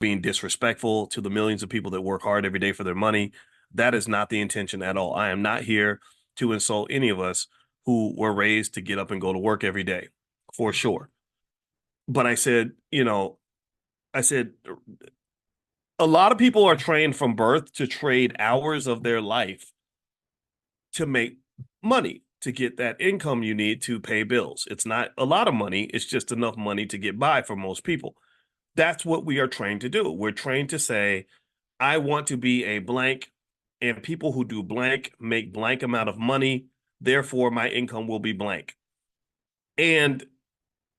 being disrespectful to the millions of people that work hard every day for their money. That is not the intention at all. I am not here to insult any of us who were raised to get up and go to work every day, for sure. But I said, I said, a lot of people are trained from birth to trade hours of their life to make money, to get that income you need to pay bills. It's not a lot of money, it's just enough money to get by for most people. That's what we are trained to do. We're trained to say, I want to be a blank, and people who do blank make blank amount of money. Therefore, my income will be blank. And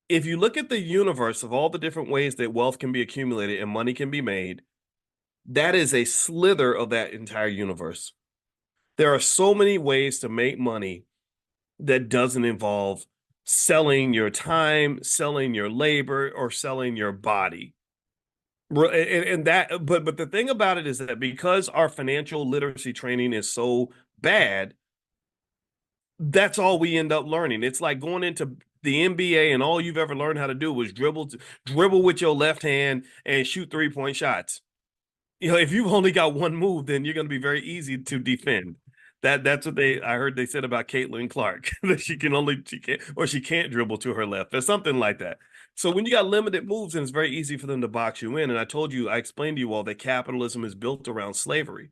if you look at the universe of all the different ways that wealth can be accumulated and money can be made, that is a slither of that entire universe. There are so many ways to make money that doesn't involve selling your time, selling your labor, or selling your body. And that, but the thing about it is that because our financial literacy training is so bad, that's all we end up learning. It's like going into the NBA and all you've ever learned how to do was dribble with your left hand and shoot 3-point shots. If you've only got one move, then you're going to be very easy to defend. That's what I heard they said about Caitlin Clark that she can't dribble to her left or something like that. So when you got limited moves, and it's very easy for them to box you in. And I explained to you all that capitalism is built around slavery.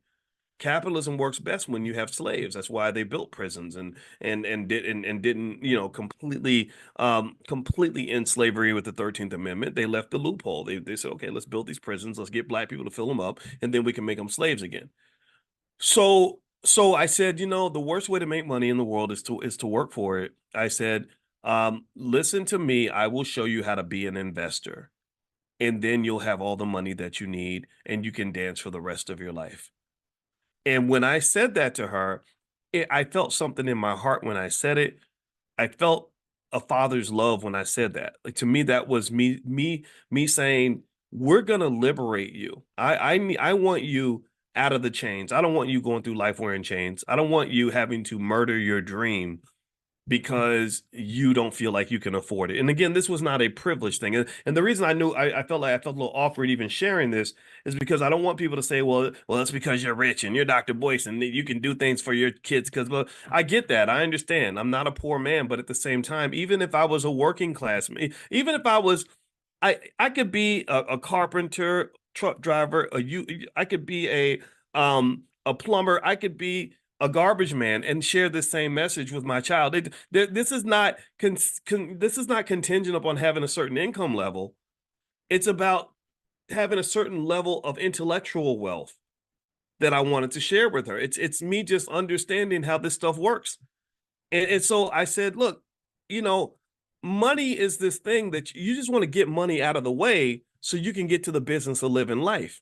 Capitalism works best when you have slaves. That's why they built prisons and didn't completely end slavery with the 13th Amendment. They left the loophole. They said, okay, let's build these prisons, let's get black people to fill them up, and then we can make them slaves again. So I said, the worst way to make money in the world is to work for it. I said, listen to me. I will show you how to be an investor, and then you'll have all the money that you need, and you can dance for the rest of your life. And when I said that to her, I felt something in my heart when I said it. I felt a father's love when I said that. Like to me, that was me saying, "We're gonna liberate you. I want you out of the chains. I don't want you going through life wearing chains. I don't want you having to murder your dream because you don't feel like you can afford it." And again, this was not a privilege thing. And the reason I felt like I felt a little awkward even sharing this is because I don't want people to say, well, that's because you're rich and you're Dr. Boyce and you can do things for your kids. Because, well, I get that. I understand. I'm not a poor man, but at the same time, even if I was a working class, even if I could be a carpenter, truck driver, I could be a plumber, I could be a garbage man and share the same message with my child. This is not this is not contingent upon having a certain income level. It's about having a certain level of intellectual wealth that I wanted to share with her. It's me just understanding how this stuff works. And so I said, look, you know, money is this thing that you just want to get money out of the way so you can get to the business of living life.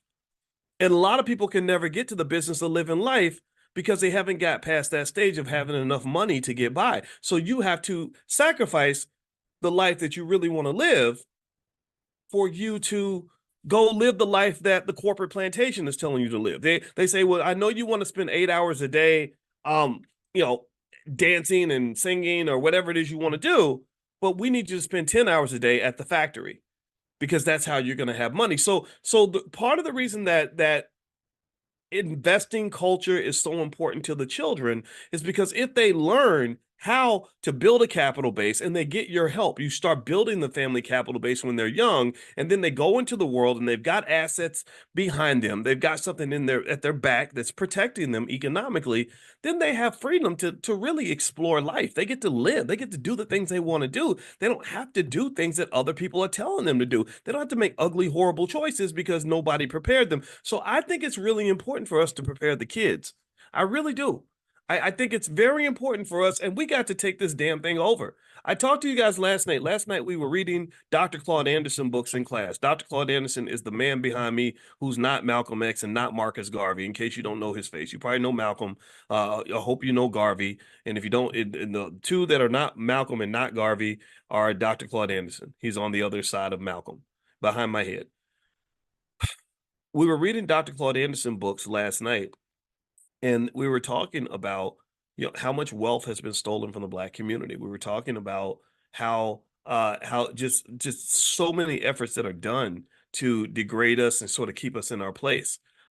And a lot of people can never get to the business of living life because they haven't got past that stage of having enough money to get by. So you have to sacrifice the life that you really want to live for you to go live the life that the corporate plantation is telling you to live. They say, well, I know you want to spend 8 hours a day, you know, dancing and singing or whatever it is you want to do, but we need you to spend 10 hours a day at the factory because that's how you're going to have money. So part of the reason that investing culture is so important to the children is because if they learn how to build a capital base and they get your help, you start building the family capital base when they're young, and then they go into the world and they've got assets behind them, they've got something in there at their back that's protecting them economically, then they have freedom to really explore life. They get to live, they get to do the things they want to do. They don't have to do things that other people are telling them to do. They don't have to make ugly, horrible choices because nobody prepared them. So I think it's really important for us to prepare the kids. I really do. I think it's very important for us, and we got to take this damn thing over. I talked to you guys last night. Last night we were reading Dr. Claude Anderson books in class. Dr. Claude Anderson is the man behind me who's not Malcolm X and not Marcus Garvey, in case you don't know his face. You probably know Malcolm. I hope you know Garvey. And if you don't, the two that are not Malcolm and not Garvey are Dr. Claude Anderson. He's on the other side of Malcolm, behind my head. We were reading Dr. Claude Anderson books last night, and we were talking about how much wealth has been stolen from the black community. We were talking about how just so many efforts that are done to degrade us and sort of keep us in our place.